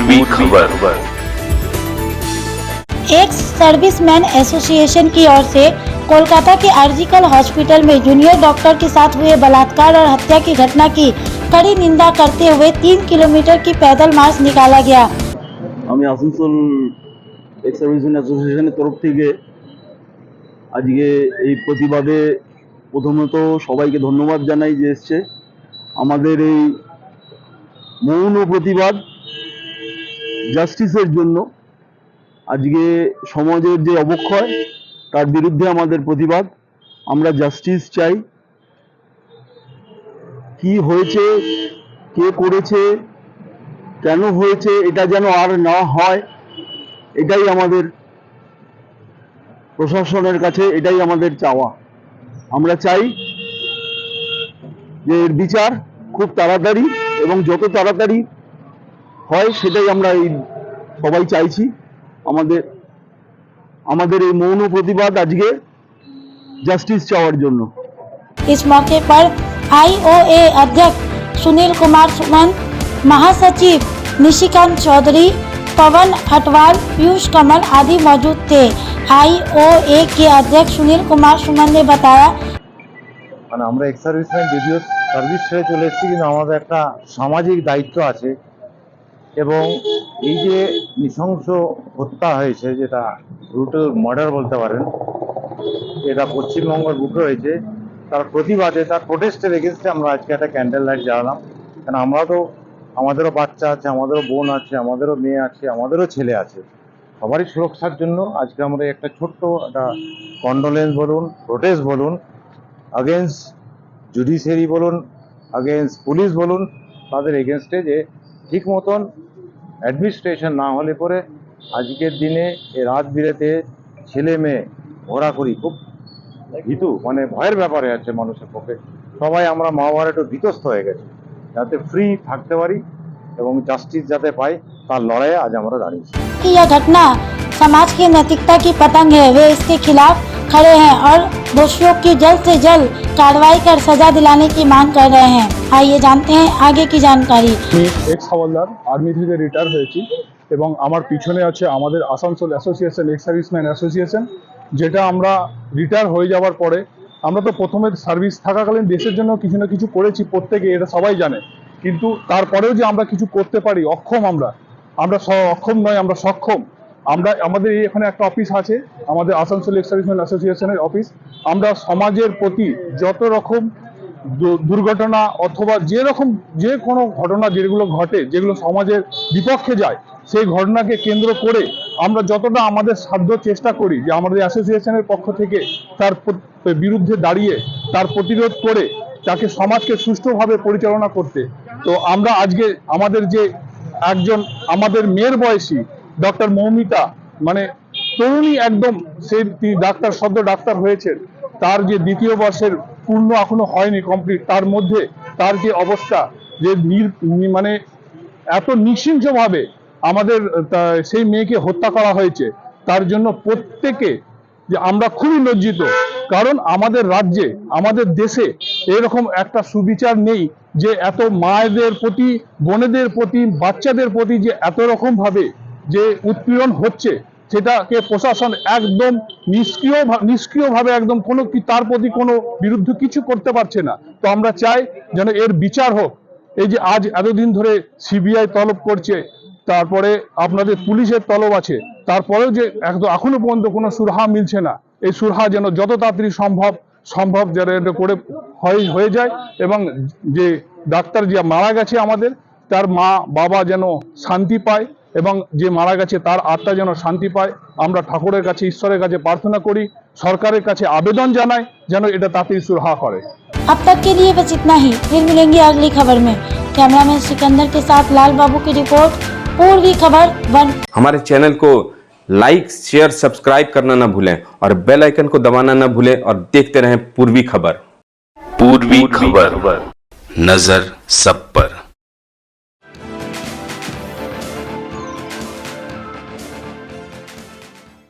पूर्वी खबर। Ex serviceman association की ओर से कोलकाता के आरजीकर हॉस्पिटल में जूनियर डॉक्टर के साथ हुए बलात्कार और हत्या की घटना की कड़ी निंदा करते हुए 3 किलोमीटर की पैदल मार्च निकाला गया। আমি আসানসোল এক্স সার্ভিসম্যান অ্যাসোসিয়েশনের তরফ থেকে আজকে এই প্রতিবাদে প্রথমত সবাইকে ধন্যবাদ জানাই যে এসছে। আমাদের এই মৌন প্রতিবাদ জাস্টিসের জন্য, আজকে সমাজের যে অবক্ষয় তার বিরুদ্ধে আমাদের প্রতিবাদ। আমরা জাস্টিস চাই। কি হয়েছে, কে করেছে, কেন হয়েছে, এটা যেন আর না হয়, এটাই আমাদের প্রশাসনের কাছে, এটাই আমাদের চাওয়া। আমরা চাই যে এর বিচার খুব তাড়াতাড়ি এবং যত তাড়াতাড়ি হয় সেটাই আমরা এই সবাই চাইছি। আমাদের এই মৌন প্রতিবাদ আজকে জাস্টিস চাওয়ার জন্য। इस मौके पर आईओए अध्यक्ष सुनील कुमार सुमन, महासचिव निशिकांत चौधरी, पवन अटवाल, पीयूष कमल आदि मौजूद थे। आईओए के अध्यक्ष सुनील कुमार सुमन ने बताया, আমরা এক্স সার্ভিসম্যান যদিও সার্ভিস ছেড়ে চলে এসেছি, কিন্তু আমাদের একটা সামাজিক দায়িত্ব আছে। এবং এই যে নৃশংস হত্যা হয়েছে, যেটা ব্রুটাল মার্ডার বলতে পারেন, এটা পশ্চিমবঙ্গের বুকে হয়েছে, তার প্রতিবাদে, তার প্রোটেস্টের এগেনস্টে আমরা আজকে একটা ক্যান্ডেল লাইট জ্বালালাম। কারণ আমরা তো, আমাদেরও বাচ্চা আছে, আমাদেরও বোন আছে, আমাদেরও মেয়ে আছে, আমাদেরও ছেলে আছে, সবারই সুরক্ষার জন্য আজকে আমরা একটা ছোট্ট একটা কন্ডোলেন্স বলুন, প্রোটেস্ট বলুন, আগেনস্ট জুডিশিয়ারি বলুন, আগেনস্ট পুলিশ বলুন, তাদের এগেনস্টে যে ঠিক মতন অ্যাডমিনিস্ট্রেশন না হলে পরে আজকের দিনে এই রাত বিরেতে ছেলে মেয়ে ঘোরাঘুরি খুব ভীতু, মানে ভয়ের ব্যাপারে আছে মানুষের পক্ষে। সবাই আমরা মা বাবার একটু ভীতস্ত হয়ে গেছি, যাতে ফ্রি থাকতে পারি এবং জাস্টিস যাতে পাই, তার লড়াইয়ে আজ আমরা দাঁড়িয়েছি। कि यह घटना समाज की नैतिकता की पतंग है। वे इसके खिलाफ खड़े हैं और दोषियों की जल्द से जल्द कार्रवाई कर सजा दिलाने की मांग कर रहे हैं। आइए जानते हैं आगे की जानकारी। এক্স হাওলদার, আর্মি থেকে রিটায়ার হয়েছি এবং আমার পিছনে আছে আমাদের Asansol association, ex serviceman association, যেটা আমরা রিটায়ার হয়ে যাওয়ার পরে, আমরা তো প্রথমে সার্ভিস থাকাকালীন দেশের জন্য কিছু না কিছু করেছি প্রত্যেকে, এটা সবাই জানে। কিন্তু তারপরেও যে আমরা কিছু করতে পারি, অক্ষম আমরা অক্ষম নয়, আমরা সক্ষম। আমাদের এখানে একটা অফিস আছে, আমাদের আসানসোল এক্স সার্ভিসম্যান অ্যাসোসিয়েশনের অফিস। আমরা সমাজের প্রতি যত রকম দুর্ঘটনা অথবা যে কোনো ঘটনা যেগুলো ঘটে, যেগুলো সমাজের বিপক্ষে যায়, সেই ঘটনাকে কেন্দ্র করে আমরা যতটা আমাদের সাধ্য চেষ্টা করি যে আমাদের অ্যাসোসিয়েশনের পক্ষ থেকে তার বিরুদ্ধে দাঁড়িয়ে তার প্রতিরোধ করে তাকে সমাজকে সুষ্ঠুভাবে পরিচালনা করতে। তো আমরা আজকে একজন আমাদের মেয়ের বয়সী ডক্টর মৌমিতা, মানে তরুণী একদম, তিনি সদ্য ডাক্তার হয়েছেন, তার যে দ্বিতীয় বর্ষের পূর্ণ এখনো হয়নি কমপ্লিট, তার মধ্যে তার যে অবস্থা, যে মানে এত নৃশংসভাবে আমাদের সেই মেয়েকে হত্যা করা হয়েছে, তার জন্য প্রত্যেকে যে আমরা খুবই লজ্জিত। কারণ আমাদের রাজ্যে, আমাদের দেশে এরকম একটা সুবিচার নেই যে এত মায়েদের প্রতি, বোনেদের প্রতি, বাচ্চাদের প্রতি যে এত রকম ভাবে যে উৎপীড়ন হচ্ছে, সেটাকে প্রশাসন একদম নিষ্ক্রিয়ভাবে একদম তার প্রতি কোনো বিরুদ্ধে কিছু করতে পারছে না। তো আমরা চাই যেন এর বিচার হোক। এই যে আজ এতদিন ধরে সিবিআই তলব করছে, তারপরে আপনাদের পুলিশের তলব আছে, তারপরেও যে এখনো পর্যন্ত কোনো সুরাহা মিলছে না। এই সুরাহা যেন যত তাড়াতাড়ি সম্ভব যেন এটা করে হয়ে যায়, এবং যে ডাক্তার যে মারা গেছে আমাদের, তার মা বাবা যেন শান্তি পায়, এবং যে মারা গেছে তার আত্মা যেন শান্তি পায়। আমরা ঠাকুরের কাছে, ঈশ্বরের কাছে প্রার্থনা করি, সরকারের কাছে আবেদন জানাই যেন এটা তাড়াতাড়ি সুরাহা করে। अब तक के लिए बस इतना ही। फिर मिलेंगे अगली खबर में। कैमरामैन सिकंदर के साथ लाल बाबू की रिपोर्ट, पूर्वी खबर 1। हमारे चैनल को लाइक, शेयर, सब्सक्राइब करना ना भूलें और बेल आइकन को दबाना ना भूलें और देखते रहें पूर्वी खबर। पूर्वी खबर, नजर सब पर।